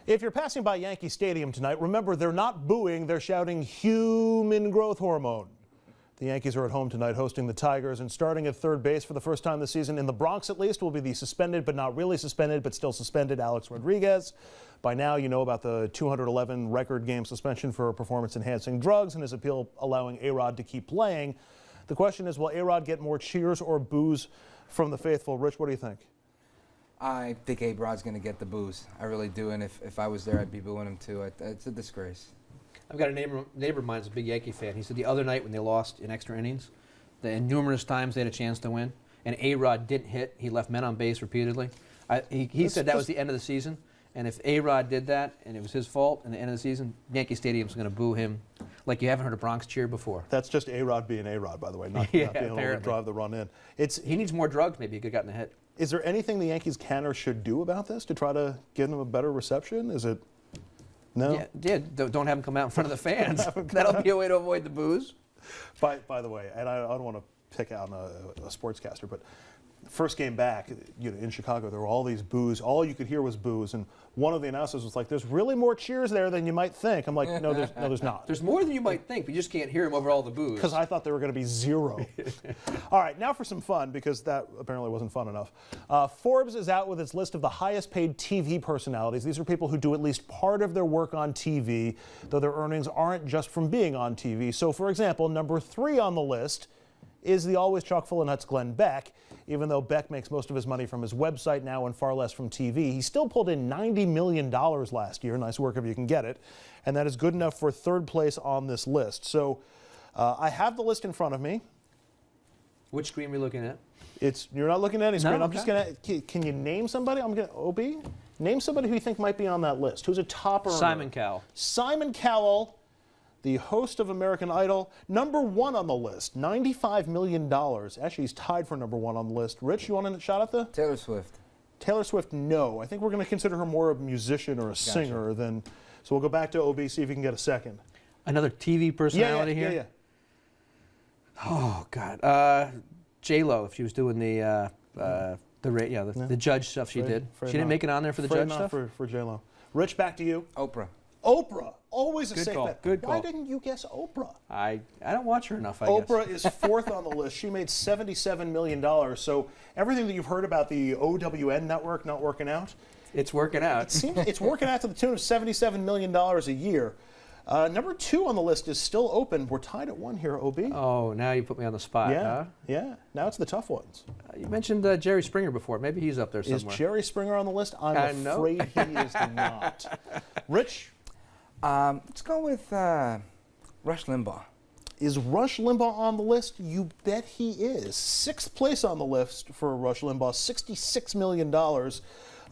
If you're passing by Yankee Stadium tonight, remember they're not booing, they're shouting human growth hormone. The Yankees are at home tonight hosting the Tigers, and starting at third base for the first time this season, in the Bronx at least, will be the suspended but not really suspended but still suspended Alex Rodriguez. By now you know about the 211 record game suspension for performance-enhancing drugs and his appeal allowing ARod to keep playing. The question is, will ARod get more cheers or boos from the faithful? Rich, what do you think? I think ARod's going to get the boos. I really do, and if I was there, I'd be booing him too. It's a disgrace. I've got a neighbor of mine who's a big Yankee fan. He said the other night when they lost in extra innings, numerous times they had a chance to win, and ARod didn't hit. He left men on base repeatedly. He said that was the end of the season, and if ARod did that and it was his fault in the end of the season, Yankee Stadium's going to boo him like you haven't heard a Bronx cheer before. That's just ARod being ARod, by the way, not yeah, being able to drive the run in. He needs more drugs. Maybe he could have gotten a hit. Is there anything the Yankees can or should do about this to try to give them a better reception? Is it no? Yeah, don't have him come out in front of the fans. That'll be a way to avoid the boos. By the way, and I don't want to pick out a sportscaster, but first game back, in Chicago, there were all these boos. All you could hear was boos, and one of the announcers was like, "There's really more cheers there than you might think." I'm like, "No, there's not." There's more than you might think, but you just can't hear them over all the boos. Because I thought there were going to be zero. All right, now for some fun, because that apparently wasn't fun enough. Forbes is out with its list of the highest-paid TV personalities. These are people who do at least part of their work on TV, though their earnings aren't just from being on TV. So, for example, number 3 on the list is the always chock full of nuts Glenn Beck. Even though Beck makes most of his money from his website now and far less from TV, he still pulled in $90 million last year. Nice work if you can get it. And that is good enough for third place on this list. So I have the list in front of me. Which screen are we looking at? You're not looking at any screen. No, I'm just going to, can you name somebody? OB? Name somebody who you think might be on that list. Who's a top earner? Simon Cowell. Simon Cowell, the host of American Idol, number 1 on the list, $95 million. Actually, he's tied for number 1 on the list. Rich, you want a shot at the? Taylor Swift. Taylor Swift, no. I think we're going to consider her more of a musician or a singer than. So we'll go back to OB, see if you can get a second. Another TV personality here? Yeah. Oh, God. J-Lo, if she was doing the judge stuff she did. She didn't make it on there for the judge stuff? For J-Lo. Rich, back to you. Oprah. Oprah, always a Good safe call. bet. Good call. Why didn't you guess Oprah? I don't watch her enough, I Oprah guess. is 4th on the list. She made $77 million. So everything that you've heard about the OWN network not working out, It's working out. it seems it's working out to the tune of $77 million a year. Number 2 on the list is still open. We're tied at 1 here, OB. Oh, now you put me on the spot, huh? Yeah. Now it's the tough ones. You mentioned Jerry Springer before. Maybe he's up there somewhere. Is Jerry Springer on the list? I'm afraid he is not. Rich? Let's go with Rush Limbaugh. Is Rush Limbaugh on the list? You bet he is. 6th place on the list for Rush Limbaugh, $66 million.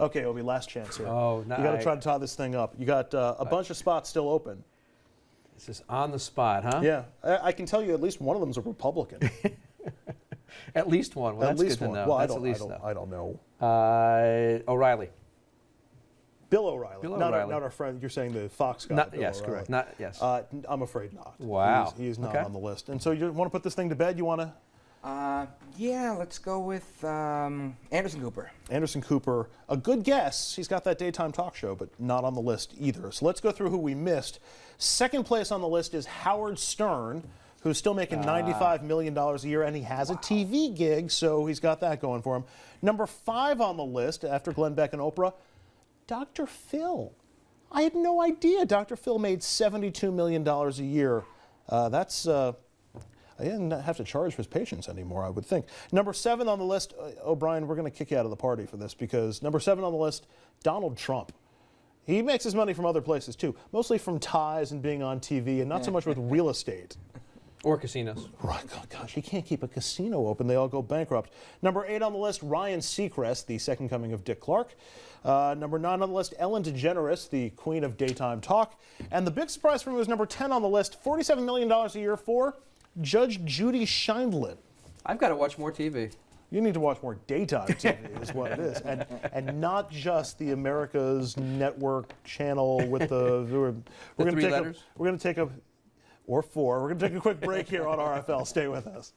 Okay, Obi, last chance here. Oh, no. You got to try to tie this thing up. You got a bunch of spots still open. This is on the spot, huh? Yeah, I can tell you at least one of them's a Republican. At least one. Well, at that's least good one. to know. Well, That's I don't know. O'Reilly. Bill O'Reilly. Bill Not O'Reilly. our friend. You're saying the Fox guy. Not, Bill yes, O'Reilly. correct. Yes. I'm afraid not. Wow. He's not Okay. on the list. And so you want to put this thing to bed? You want to? Yeah, let's go with Anderson Cooper. Anderson Cooper, a good guess. He's got that daytime talk show, but not on the list either. So let's go through who we missed. 2nd place on the list is Howard Stern, who's still making $95 million a year, and he has a TV gig, so he's got that going for him. Number 5 on the list, after Glenn Beck and Oprah, Dr. Phil. I had no idea Dr. Phil made $72 million a year. I didn't have to charge for his patients anymore, I would think. Number 7 on the list, O'Brien, we're going to kick you out of the party for this, because number 7 on the list, Donald Trump. He makes his money from other places too, mostly from ties and being on TV, and not so much with real estate. Or casinos. Right, oh gosh, you can't keep a casino open. They all go bankrupt. Number 8 on the list, Ryan Seacrest, the second coming of Dick Clark. Number 9 on the list, Ellen DeGeneres, the queen of daytime talk. And the big surprise for me was number 10 on the list, $47 million a year for Judge Judy Scheindlin. I've got to watch more TV. You need to watch more daytime TV is what it is. And not just the America's Network channel with the... We're The 3 letters? We're going to take a... Or 4. We're going to take a quick break here on RFL. Stay with us.